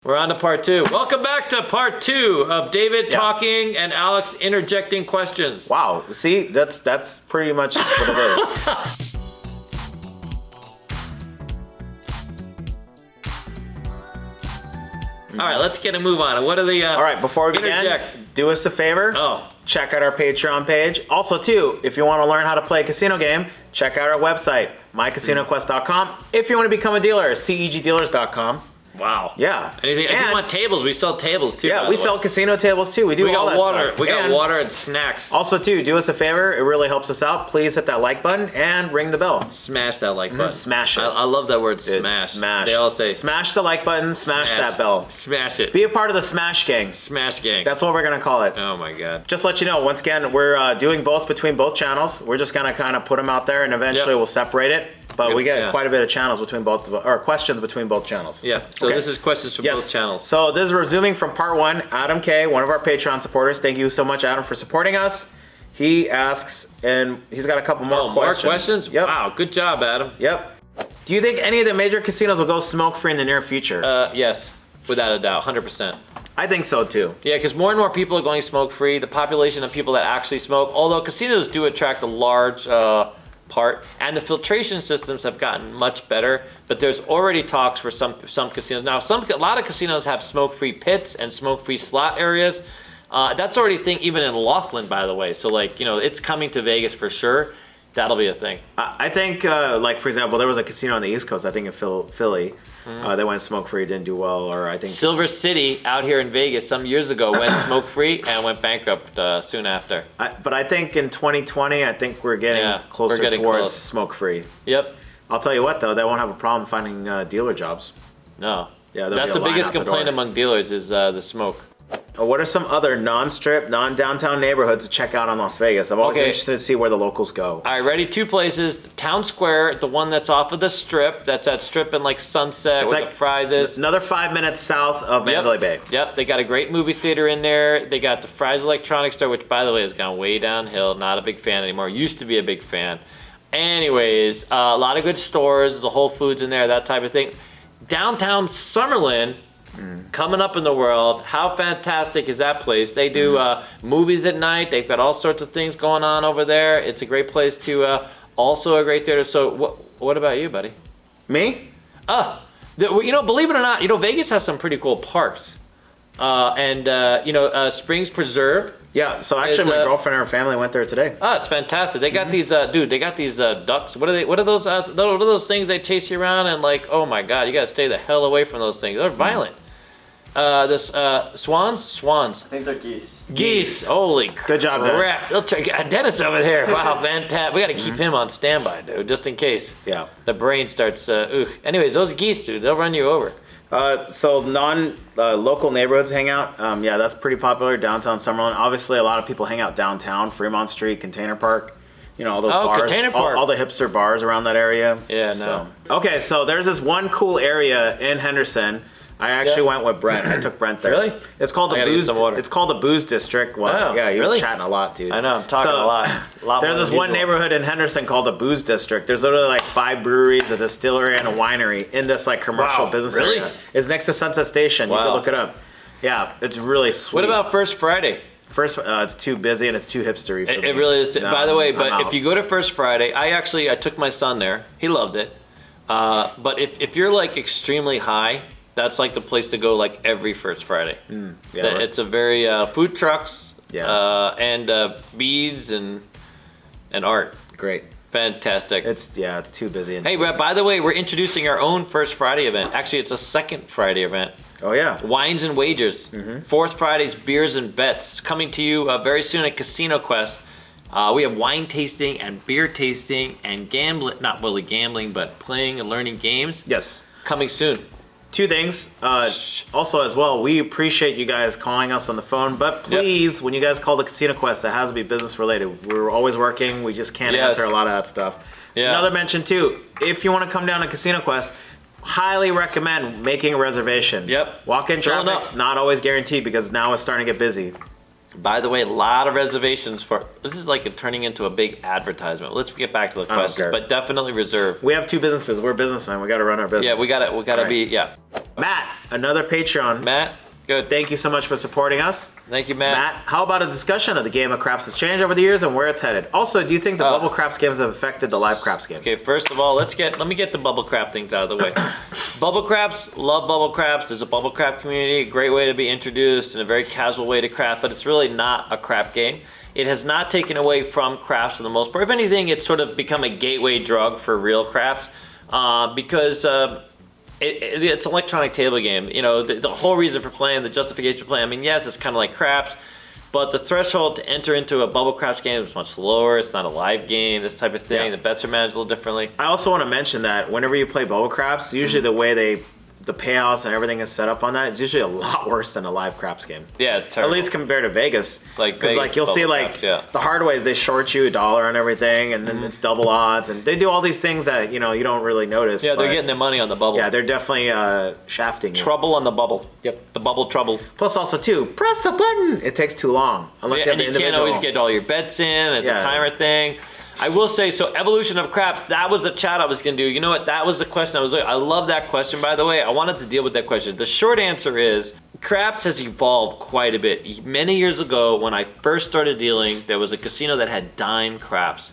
We're on to part two. Welcome back to part two of David talking and Alex interjecting questions. Wow, see, that's pretty much what it is. All right, let's get a move on. What are the all right, before we begin, do us a favor. Check out our Patreon page. Also, too, if you want to learn how to play a casino game, check out our website, mycasinoquest.com. If you want to become a dealer, CEGdealers.com. Wow. Yeah. Anything, if you want tables, we sell tables too. Yeah, we sell casino tables too. We do all that stuff. We got water and snacks. Also too, do us a favor. It really helps us out. Please hit that like button and ring the bell. Smash that like button. Smash it. I love that word, smash. Smash. They all say smash the like button, smash that bell. Smash it. Be a part of the Smash Gang. Smash Gang. That's what we're going to call it. Oh my God. Just to let you know, once again, we're doing both between both channels. We're just going to kind of put them out there and eventually we'll separate it. But we get quite a bit of channels between both, or questions between both channels. Yeah, so this is questions from both channels. So this is resuming from part one. Adam K, one of our Patreon supporters. Thank you so much, Adam, for supporting us. He asks, and he's got a couple more questions. More questions? Yep. Wow, good job, Adam. Yep. Do you think any of the major casinos will go smoke-free in the near future? Yes, without a doubt, 100%. I think so too. Yeah, because more and more people are going smoke-free. The population of people that actually smoke, although casinos do attract a large part, and the filtration systems have gotten much better, but there's already talks for some casinos. Now, a lot of casinos have smoke-free pits and smoke-free slot areas. That's already a thing even in Laughlin, by the way. So, like, you know, it's coming to Vegas for sure. That'll be a thing. I think, like, for example, there was a casino on the East Coast, I think in Philly. They went smoke-free, didn't do well, or I think... Silver City out here in Vegas some years ago went smoke-free and went bankrupt soon after. But I think in 2020, I think we're getting closer towards smoke-free. Yep. I'll tell you what, though, they won't have a problem finding dealer jobs. No. Yeah, that's the biggest complaint among dealers is the smoke. What are some other non-strip, non-downtown neighborhoods to check out in Las Vegas? I'm always interested to see where the locals go. All right, ready? Two places. Town Square, the one that's off of the Strip. That's at Strip and like Sunset where the Fry's is. Another 5 minutes south of Mandalay Bay. Yep, they got a great movie theater in there. They got the Fry's Electronics Store, which by the way has gone way downhill. Not a big fan anymore. Used to be a big fan. Anyways, a lot of good stores. The Whole Foods in there, that type of thing. Downtown Summerlin. Coming up in the world. How fantastic is that place? They do movies at night. They've got all sorts of things going on over there. It's a great place to, also a great theater. So what about you, buddy? Me? You know, believe it or not, you know, Vegas has some pretty cool parks. You know, Springs Preserve. Yeah, so actually my girlfriend and her family went there today. Oh, it's fantastic. They got these, dude, they got these ducks. What are those things they chase you around and like, oh my God, you gotta stay the hell away from those things. They're violent. Swans? I think they're geese. Geese. Holy good job, Dennis. They'll take Dennis over here. Wow, fantastic. We gotta keep him on standby, dude, just in case. Yeah. The brain starts, Anyways, those geese, dude, they'll run you over. So local neighborhoods hang out. Yeah, that's pretty popular. Downtown Summerlin. Obviously, a lot of people hang out downtown. Fremont Street, Container Park. You know, all those bars. Container Park. All the hipster bars around that area. Yeah, no. Okay, so there's this one cool area in Henderson. I actually went with Brent. I took Brent there. Really? It's called the Booze. It's called the Booze District. Well, yeah, you're chatting a lot, dude. I know. I'm talking a lot. There's this one neighborhood in Henderson called the Booze District. There's literally like 5 breweries, a distillery, and a winery in this like commercial business area. It's next to Sunset Station. You can look it up. Yeah, it's really sweet. What about First Friday? It's too busy and it's too hipstery for me. It really is. No, by the way, but if you go to First Friday, I took my son there. He loved it. But if you're like extremely high, that's like the place to go like every First Friday. It's a very food trucks and beads and art. Great. Fantastic. It's too busy. Hey, by the way, we're introducing our own First Friday event. Actually, it's a second Friday event. Oh yeah. Wines and Wagers. Fourth Friday's Beers and Bets. It's coming to you very soon at Casino Quest. We have wine tasting and beer tasting and gambling, not really gambling, but playing and learning games. Yes. Coming soon. 2 things. Also, as well, we appreciate you guys calling us on the phone, but please, when you guys call the Casino Quest, it has to be business related. We're always working. We just can't answer a lot of that stuff. Yeah. Another mention too, if you want to come down to Casino Quest, highly recommend making a reservation. Yep. Walk-in traffic's not always guaranteed because now it's starting to get busy. By the way, a lot of reservations for, this is like turning into a big advertisement. Let's get back to the questions, but definitely reserve. We have 2 businesses. We're businessmen. We got to run our business. Yeah, we got to be. Matt, another Patreon. Matt, good. Thank you so much for supporting us. Thank you, Matt. Matt, how about a discussion of the game of craps has changed over the years and where it's headed? Also, do you think the bubble craps games have affected the live craps games? Okay, first of all, let me get the bubble crap things out of the way. Bubble craps, love bubble craps. There's a bubble crap community, a great way to be introduced and a very casual way to craft, but it's really not a crap game. It has not taken away from craps for the most part. If anything, it's sort of become a gateway drug for real craps because it's an electronic table game. You know, the whole reason for playing, the justification for playing, I mean, yes, it's kind of like craps, but the threshold to enter into a bubble craps game is much lower. It's not a live game, this type of thing. Yeah. The bets are managed a little differently. I also want to mention that whenever you play bubble craps, usually the way the payouts and everything is set up on that, it's usually a lot worse than a live craps game. Yeah, it's terrible. At least compared to Vegas. Because like you'll see like the hard ways they short you $1 on everything, and then it's double odds, and they do all these things that you don't really notice. Yeah, they're getting their money on the bubble. Yeah, they're definitely shafting you. Trouble on the bubble. Yep, the bubble trouble. Plus also too, press the button. It takes too long unless you have the individual. You can't always get all your bets in. It's a timer thing. I will say, so evolution of craps, that was the chat I was going to do. You know what? That was the question I was like, I love that question, by the way. I wanted to deal with that question. The short answer is, craps has evolved quite a bit. Many years ago, when I first started dealing, there was a casino that had dime craps.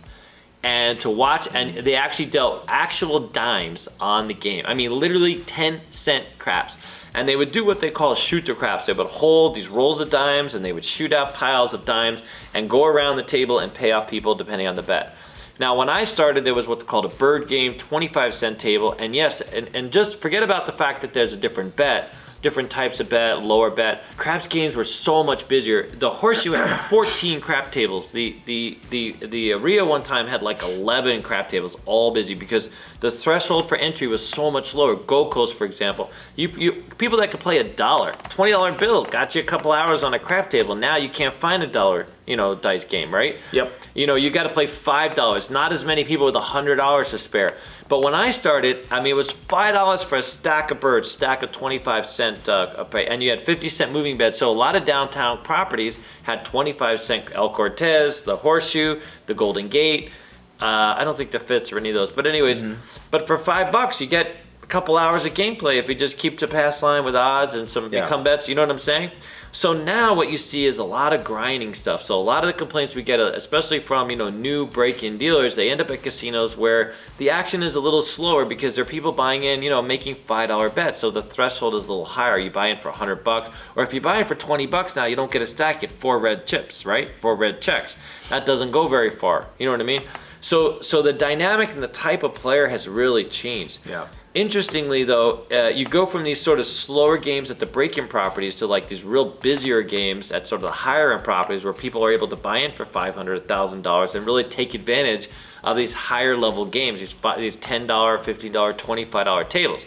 And they actually dealt actual dimes on the game. I mean, literally 10-cent craps. And they would do what they call shooter craps. They would hold these rolls of dimes and they would shoot out piles of dimes and go around the table and pay off people depending on the bet. Now, when I started, there was what's called a bird game, 25-cent table. And yes, and just forget about the fact that there's a different bet, different types of bet, lower bet. Craps games were so much busier. The Horseshoe had 14 crap tables. The Rio one time had like 11 crap tables, all busy because the threshold for entry was so much lower. Gold Coast, for example, people that could play $20 bill got you a couple hours on a crap table. Now you can't find $1, dice game, right? Yep. You got to play $5. Not as many people with $100 to spare. But when I started, I mean, it was $5 for a stack of birds, stack of 25-cent, and you had 50-cent moving beds. So a lot of downtown properties had 25-cent El Cortez, the Horseshoe, the Golden Gate. I don't think the Fitz or any of those. But anyways, but for $5, you get a couple hours of gameplay if you just keep to pass line with odds and some become bets. You know what I'm saying? So now what you see is a lot of grinding stuff. So a lot of the complaints we get, especially from new break-in dealers, they end up at casinos where the action is a little slower because there are people buying in, making $5 bets. So the threshold is a little higher. You buy in for $100, or if you buy in for $20 now, you don't get a stack. You get 4 red chips, right? 4 red checks. That doesn't go very far. You know what I mean? So the dynamic and the type of player has really changed. Yeah. Interestingly, though, you go from these sort of slower games at the break-in properties to like these real busier games at sort of the higher-end properties where people are able to buy in for $500, $1,000 and really take advantage of these higher-level games, these $10, $15, $25 tables.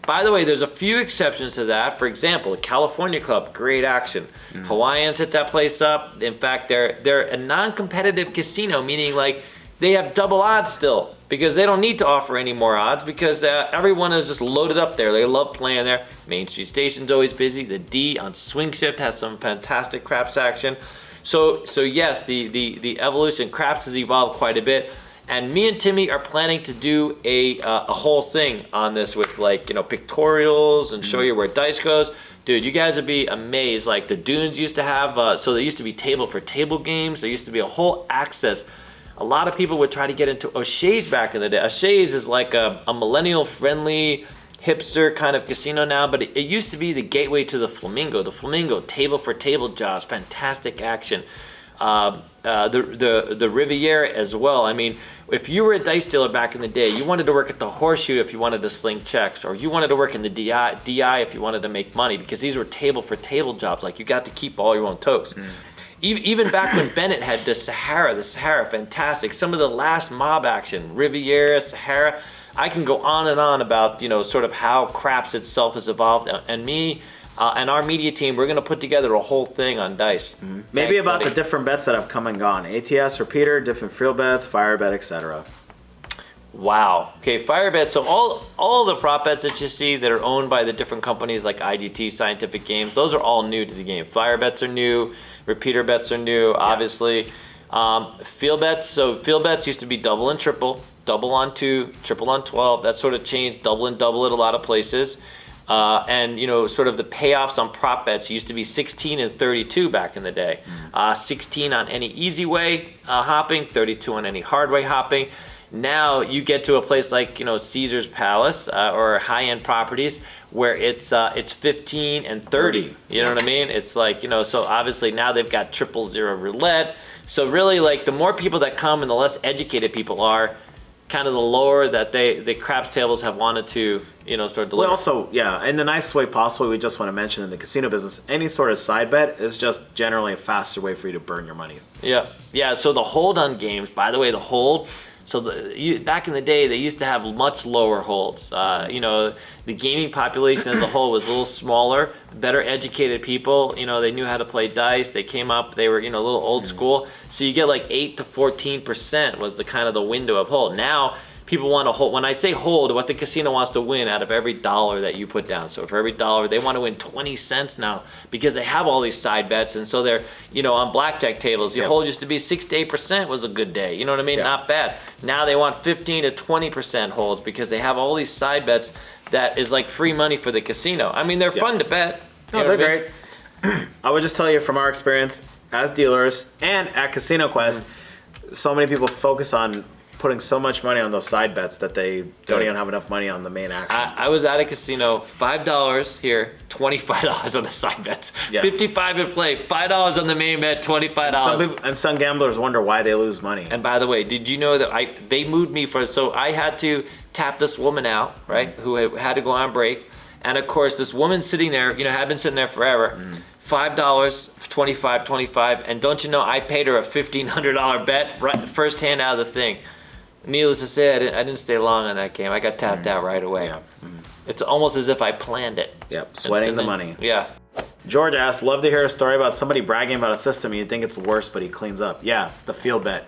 By the way, there's a few exceptions to that. For example, the California Club, great action. Hawaiians hit that place up. In fact, they're a non-competitive casino, meaning like they have double odds still because they don't need to offer any more odds because everyone is just loaded up there. They love playing there. Main Street Station's always busy. The D on Swing Shift has some fantastic craps action. So yes, the evolution craps has evolved quite a bit. And me and Timmy are planning to do a whole thing on this with pictorials and show you where dice goes. Dude, you guys would be amazed. Like the Dunes used to have, so there used to be table for table games. There used to be a whole access. A lot of people would try to get into O'Shea's back in the day. O'Shea's is like a millennial-friendly, hipster kind of casino now, but it used to be the gateway to the Flamingo. The Flamingo, table for table jobs, fantastic action. The Riviera as well. I mean, if you were a dice dealer back in the day, you wanted to work at the Horseshoe if you wanted to sling checks, or you wanted to work in the DI if you wanted to make money, because these were table for table jobs. Like you got to keep all your own tokes. Even back when Bennett had the Sahara, fantastic. Some of the last mob action, Riviera, Sahara. I can go on and on about, sort of how craps itself has evolved. And me and our media team, we're going to put together a whole thing on dice. Maybe about the different bets that have come and gone. ATS, repeater, different field bets, fire bet, etc. Wow. Okay, fire bets. So all the prop bets that you see that are owned by the different companies like IGT, Scientific Games, those are all new to the game. Fire bets are new. Repeater bets are new, obviously. Field bets. So field bets used to be double and triple, double on 2, triple on 12. That sort of changed, double and double at a lot of places. And sort of the payoffs on prop bets used to be 16 and 32 back in the day. 16 on any easy way hopping, 32 on any hard way hopping. Now you get to a place like Caesar's Palace or high-end properties where it's 15 and 30. You know what I mean? It's like so obviously now they've got triple Zero Roulette. So really, like, the more people that come and the less educated people are, kind of the lower that the craps tables have wanted to start delivering. Well, also, yeah, in the nicest way possible, we just want to mention in the casino business, any sort of side bet is just generally a faster way for you to burn your money. Yeah. So the hold on games, by the way, the hold. So back in the day, they used to have much lower holds. The gaming population as a whole was a little smaller, better educated people. They knew how to play dice. They came up. They were a little old school. So you get like 8 to 14% was the kind of the window of hold. Now people want to hold. When I say hold, what the casino wants to win out of every dollar that you put down. So for every dollar, they want to win 20 cents now because they have all these side bets. And so they're, on blackjack tables, your hold used to be 6 to 8% was a good day. You know what I mean? Yeah. Not bad. Now they want 15 to 20% holds because they have all these side bets that is like free money for the casino. I mean, they're fun to bet. No, they're great. I would just tell you from our experience as dealers and at Casino Quest, so many people focus on putting so much money on those side bets that they don't even have enough money on the main action. I was at a casino, $5 here, $25 on the side bets. Yeah. 55 in play, $5 on the main bet, $25. Some gamblers wonder why they lose money. And by the way, did you know that they moved me so I had to tap this woman out, right, who had to go on break. And of course, this woman sitting there, had been sitting there forever. $5, 25, and don't you know, I paid her a $1,500 bet right first hand out of the thing. Needless to say, I didn't stay long on that game. I got tapped out right away. Yeah. It's almost as if I planned it. Yep, sweating the money. Yeah. George asked, love to hear a story about somebody bragging about a system you'd think it's worse, but he cleans up. Yeah, the field bet.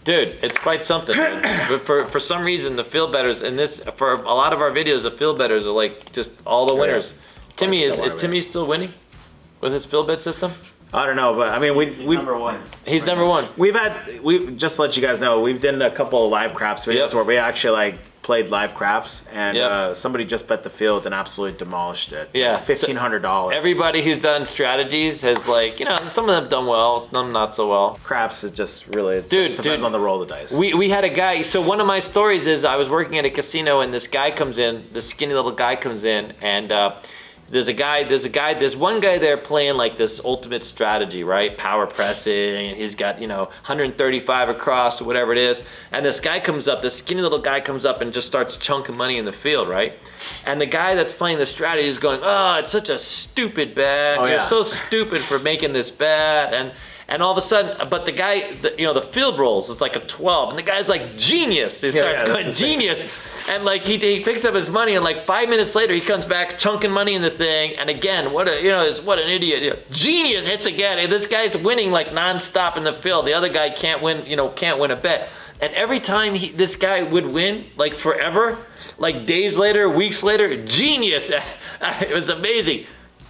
Dude, it's quite something. But for some reason, the field bettors for a lot of our videos, the field bettors are like just all the winners. Yeah. Timmy, is Timmy still winning with his field bet system? I don't know, but I mean, we number one. He's number one. We just to let you guys know, we've done a couple of live craps videos where we actually played live craps, and somebody just bet the field and absolutely demolished it. Yeah, $1,500. Everybody who's done strategies has some of them done well, some not so well. Craps is just really depends on the roll of the dice. We had a guy. So one of my stories is I was working at a casino and this guy comes in, this skinny little guy comes in, and there's one guy there playing like this ultimate strategy, right? Power pressing, and he's got, 135 across or whatever it is. And this skinny little guy comes up and just starts chunking money in the field, right? And the guy that's playing the strategy is going, oh, it's such a stupid bet. You're so stupid for making this bet. And all of a sudden, but the guy, the field rolls, it's like a 12. And the guy's like, genius. He starts going, genius. And like he picks up his money, and like 5 minutes later he comes back chunking money in the thing. And again, what an idiot! Genius hits again. And this guy's winning like nonstop in the field. The other guy can't win a bet. And every time this guy would win, like forever, like days later, weeks later, genius. It was amazing.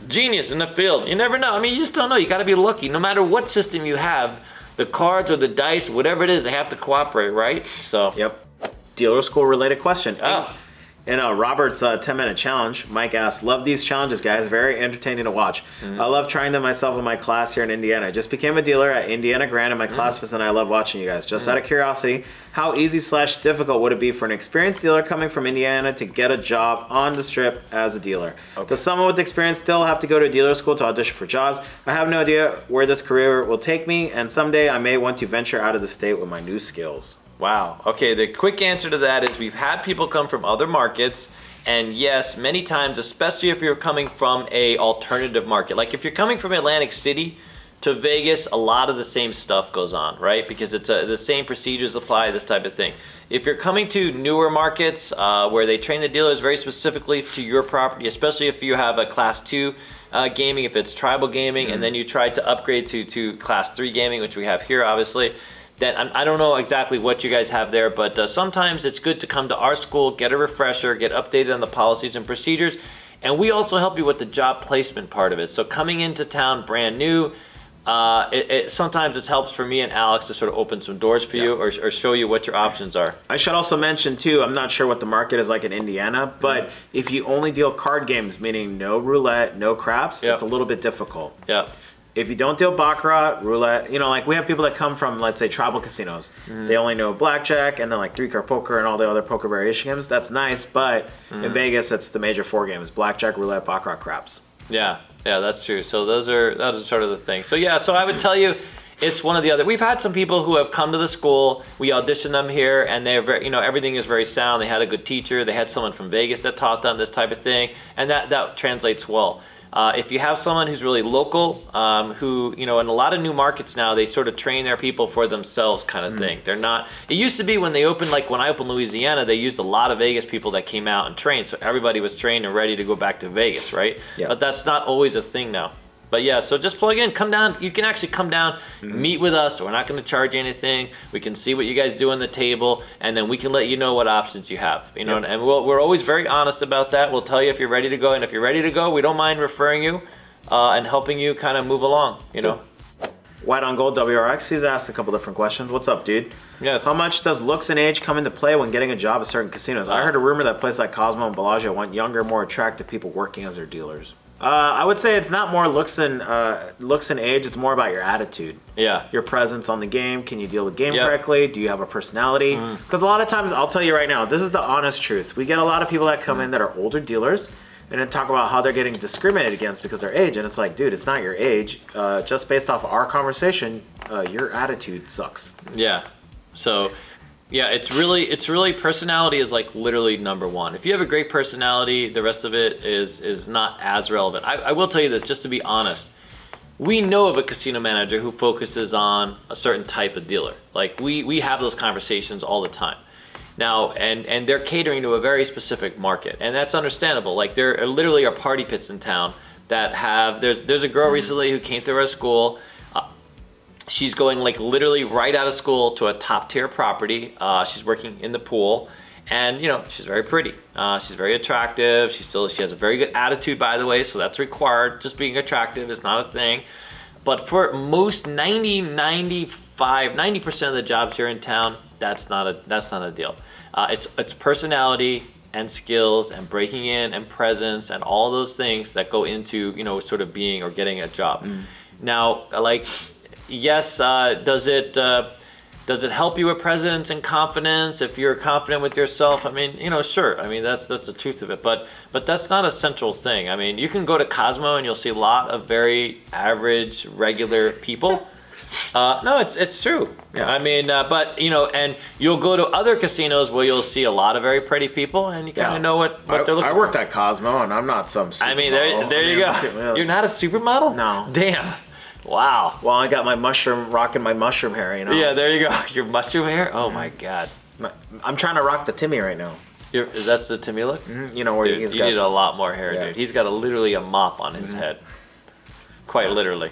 Genius in the field. You never know. I mean, you just don't know. You got to be lucky. No matter what system you have, the cards or the dice, whatever it is, they have to cooperate, right? So. Yep. Dealer school related question. Oh. In Robert's 10-minute challenge, Mike asked, love these challenges, guys. Very entertaining to watch. I love trying them myself in my class here in Indiana. I just became a dealer at Indiana Grand, and my classmates and I love watching you guys. Just out of curiosity, how easy/difficult would it be for an experienced dealer coming from Indiana to get a job on the Strip as a dealer? Okay. Does someone with experience still have to go to a dealer school to audition for jobs? I have no idea where this career will take me, and someday I may want to venture out of the state with my new skills. Wow. Okay, the quick answer to that is we've had people come from other markets, and yes, many times, especially if you're coming from a alternative market. Like if you're coming from Atlantic City to Vegas, a lot of the same stuff goes on, right? Because it's the same procedures apply, this type of thing. If you're coming to newer markets where they train the dealers very specifically to your property, especially if you have a Class 2 gaming, if it's tribal gaming, and then you try to upgrade to Class 3 gaming, which we have here, obviously, then I don't know exactly what you guys have there, but sometimes it's good to come to our school, get a refresher, get updated on the policies and procedures, and we also help you with the job placement part of it. So coming into town brand new, sometimes it helps for me and Alex to sort of open some doors for you or show you what your options are. I should also mention too, I'm not sure what the market is like in Indiana, but if you only deal card games, meaning no roulette, no craps, it's a little bit difficult. Yeah. If you don't deal Baccarat, roulette, like we have people that come from, let's say, tribal casinos. They only know Blackjack and then like 3-card poker and all the other poker variation games. That's nice, but in Vegas, it's the major 4 games: Blackjack, roulette, Baccarat, craps. Yeah, that's true. So that is sort of the thing. So yeah, so I would tell you, it's one of the other. We've had some people who have come to the school. We auditioned them here, and they're very, everything is very sound. They had a good teacher. They had someone from Vegas that taught them this type of thing, and that translates well. If you have someone who's really local, who, in a lot of new markets now, they sort of train their people for themselves kind of thing. They're not, it used to be when they opened, like when I opened Louisiana, they used a lot of Vegas people that came out and trained. So everybody was trained and ready to go back to Vegas, right? Yeah. But that's not always a thing now. But yeah, so just plug in, come down. You can actually come down, meet with us. We're not going to charge you anything. We can see what you guys do on the table, and then we can let you know what options you have. And we're always very honest about that. We'll tell you if you're ready to go, and if you're ready to go, we don't mind referring you and helping you kind of move along. White on Gold WRX, he's asked a couple different questions. What's up, dude? Yes. How much does looks and age come into play when getting a job at certain casinos? I heard a rumor that places like Cosmo and Bellagio want younger, more attractive people working as their dealers. I would say it's not more looks and age. It's more about your attitude. Yeah. Your presence on the game. Can you deal the game correctly? Do you have a personality? Because a lot of times, I'll tell you right now, this is the honest truth. We get a lot of people that come in that are older dealers and then talk about how they're getting discriminated against because of their age. And it's like, dude, it's not your age. Just based off of our conversation, your attitude sucks. Yeah. So... yeah, it's really personality is like literally number one. If you have a great personality, the rest of it is not as relevant. I will tell you this, just to be honest. We know of a casino manager who focuses on a certain type of dealer. Like we have those conversations all the time. Now, and they're catering to a very specific market, and that's understandable. Like there literally are party pits in town that have, there's a girl recently who came through our school. She's going like literally right out of school to a top tier property. She's working in the pool, and she's very pretty. She's very attractive. She has a very good attitude, by the way, so that's required. Just being attractive is not a thing. But for most 90% of the jobs here in town, that's not a deal. It's personality and skills and breaking in and presence and all those things that go into sort of being or getting a job. Now, like. Yes, does it help you with presence and confidence if you're confident with yourself? I mean, sure. I mean, that's the truth of it. But that's not a central thing. I mean, you can go to Cosmo and you'll see a lot of very average, regular people. No, it's true. Yeah. I mean, but and you'll go to other casinos where you'll see a lot of very pretty people, and you kind of know what they're looking for. I worked at Cosmo, and I'm not some supermodel. I mean, there you go. You're not a supermodel? No. Damn. Wow. Well, I got my rocking my mushroom hair, Yeah, there you go. Your mushroom hair? Oh my God. I'm trying to rock the Timmy right now. That's the Timmy look? Mm-hmm. Where dude, you need a lot more hair, dude. He's got literally a mop on his head. Quite literally.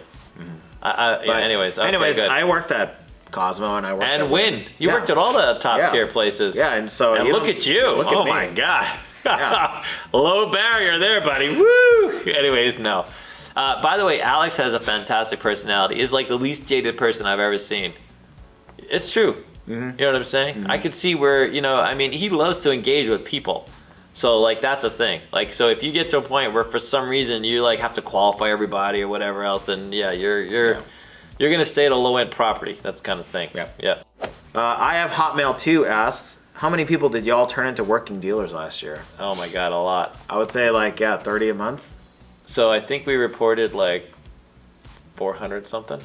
Anyways, good. I worked at Cosmo and I worked at Wynn. You worked at all the top tier places. Yeah, and so look at you. Oh my God. Low barrier there, buddy. Woo! Anyways, no. By the way, Alex has a fantastic personality. He's like the least jaded person I've ever seen. It's true. You know what I'm saying? I could see where, he loves to engage with people. So like that's a thing. Like so if you get to a point where for some reason you like have to qualify everybody or whatever else, then you're gonna stay at a low end property. That's kind of thing. Yeah. I have Hotmail too asks, how many people did y'all turn into working dealers last year? Oh my God, a lot. I would say 30 a month. So I think we reported like 400 something.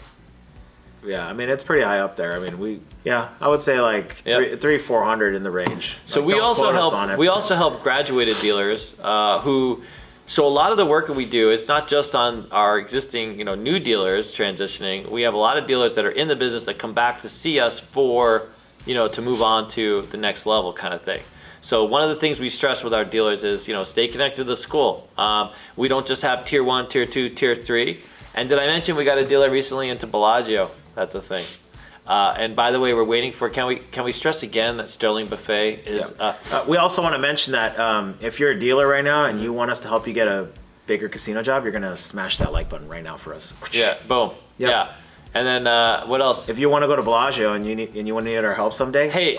Yeah, I mean it's pretty high up there. I mean I would say like 300-400 in the range. So we also help graduated dealers who. So a lot of the work that we do is not just on our existing new dealers transitioning. We have a lot of dealers that are in the business that come back to see us for to move on to the next level kind of thing. So one of the things we stress with our dealers is, stay connected to the school. We don't just have tier 1, tier 2, tier 3. And did I mention we got a dealer recently into Bellagio? That's a thing. And by the way, we're waiting for, can we stress again that Sterling Buffet is... we also want to mention that if you're a dealer right now and you want us to help you get a bigger casino job, you're gonna smash that like button right now for us. Yeah, boom. Yep. Yeah. And then what else? If you want to go to Bellagio and you want to need our help someday, hey,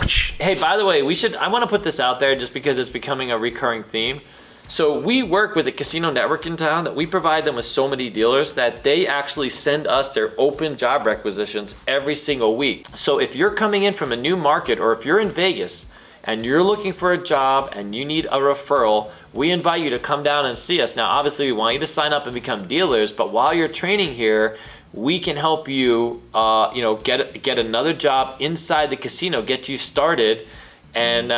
by the way, I want to put this out there just because it's becoming a recurring theme. So we work with a casino network in town that we provide them with so many dealers that they actually send us their open job requisitions every single week. So if you're coming in from a new market, or if you're in Vegas and you're looking for a job and you need a referral, we invite you to come down and see us. Now, obviously we want you to sign up and become dealers, but while you're training here, we can help you, get another job inside the casino, get you started, and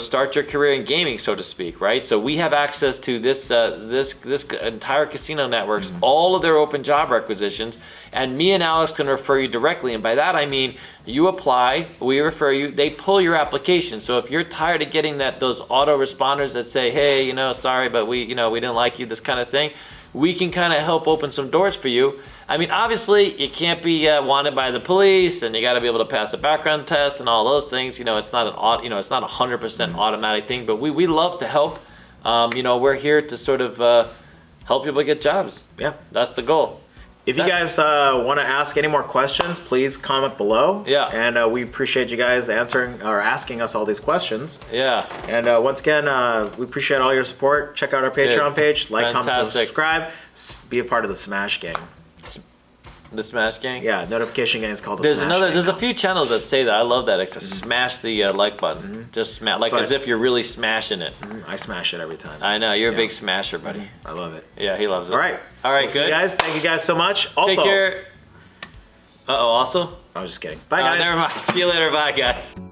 start your career in gaming, so to speak, right? So we have access to this entire casino networks, all of their open job requisitions, and me and Alex can refer you directly. And by that I mean you apply, we refer you, they pull your application. So if you're tired of getting those autoresponders that say, hey, sorry, but we didn't like you, this kind of thing, we can kind of help open some doors for you. I mean, obviously, you can't be wanted by the police, and you got to be able to pass a background test and all those things. It's not it's not a 100% automatic thing, but we love to help. We're here to sort of help people get jobs. Yeah, that's the goal. If you guys want to ask any more questions, please comment below. Yeah. And we appreciate you guys answering or asking us all these questions. Yeah. And once again, we appreciate all your support. Check out our Patreon page. Like, comment, and subscribe. Be a part of the Smash Gang. The Smash Gang? Yeah, notification gang is called the Smash Gang. There's a few channels that say that. I love that. Smash the like button. Just smash, as if you're really smashing it. I smash it every time. I know, you're a big smasher, buddy. I love it. Yeah, he loves it. All right, good. See you guys. Thank you guys so much. Also, take care. Also? I was just kidding. Bye, guys. Never mind. See you later. Bye, guys.